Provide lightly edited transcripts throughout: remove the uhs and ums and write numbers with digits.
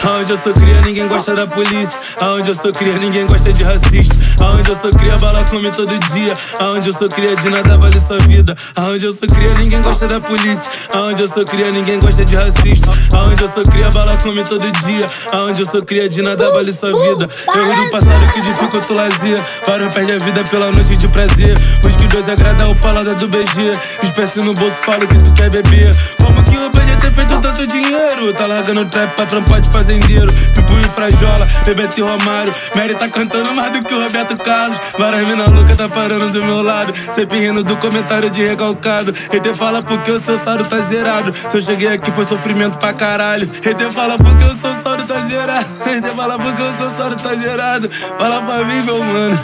Aonde eu sou cria, ninguém gosta da polícia. Aonde eu sou cria, ninguém gosta de racista. Aonde eu sou cria, bala come todo dia. Aonde eu sou cria, de nada vale sua vida. Aonde eu sou cria, ninguém gosta da polícia. Aonde eu sou cria, ninguém gosta de racista. Aonde eu sou cria, bala come todo dia. Aonde eu sou cria, de nada vale sua vida. Erro do passado que dificulta o lazer. Vários perde a vida pela noite de prazer. Os que dois agrada o paladar do BG. Espécie no bolso, fala que tu quer beber. Como que o BG ter feito tanto dinheiro? Tá largando trap pra trampar de fazendeiro. Pipo e Frajola, Bebeto e Romário. Mary tá cantando mais do que o Roberto Carlos. Várias mina louca tá parando do meu lado. Sempre rindo do comentário de recalcado. Hater fala porque o seu saldo tá zerado. Se eu cheguei aqui foi sofrimento pra caralho. Hater fala porque o seu saldo tá zerado. Hater fala porque o seu saldo tá zerado. Fala pra mim, meu mano.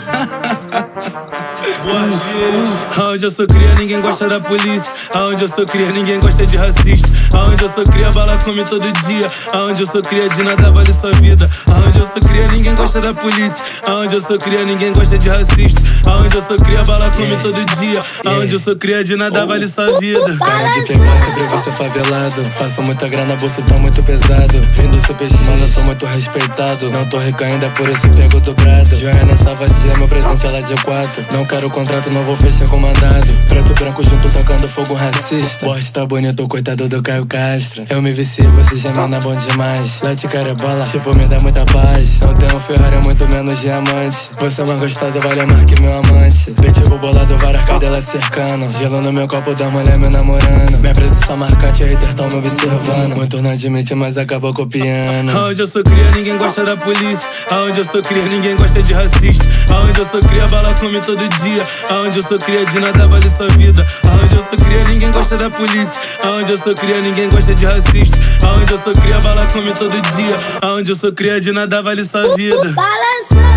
Aonde eu sou cria, ninguém gosta da polícia. Aonde eu sou cria, ninguém gosta de racista. Aonde eu sou cria, bala come todo dia. Aonde eu sou cria, de nada vale sua vida. Aonde eu sou cria, ninguém gosta da polícia. Aonde eu sou cria, ninguém gosta de racista. Aonde eu sou cria, bala come todo dia. Aonde eu sou cria, de nada vale sua vida. Cara de playboy, sempre você favelado. Faço muita grana, bolso tá muito pesado. Vindo do CPX, mano, eu sou muito respeitado. Não tô rico ainda, por isso pego dobrado. Joana Salvatia, meu presente ela de 4. Não quero contrato, não vou fechar com mandado. Preto e branco junto, tacando fogo racista. Porte tá bonito, coitado do Caio Castro. Eu me vici, você gemendo é bom demais. Lá de cara é bola, tipo, me dá muita paz. Não tenho Ferrari, muito menos diamante. Você é mais gostosa, vale mais que meu amante. Beitigo bolado, várias cadelas cercando. Gelo no meu copo da mulher me namorando. Minha presença marcante, hater tão me observando. Muito não admite, mas acabou copiando. Aonde eu sou cria, ninguém gosta da polícia. Aonde eu sou cria, ninguém gosta de racista. Aonde eu sou cria, bala come todo dia. Aonde eu sou cria, de nada vale sua vida. Aonde eu sou cria, ninguém gosta da polícia. Aonde eu sou cria, ninguém gosta de racista. Aonde eu sou cria, bala come todo dia. Aonde eu sou cria, de nada vale sua vida. Balançando.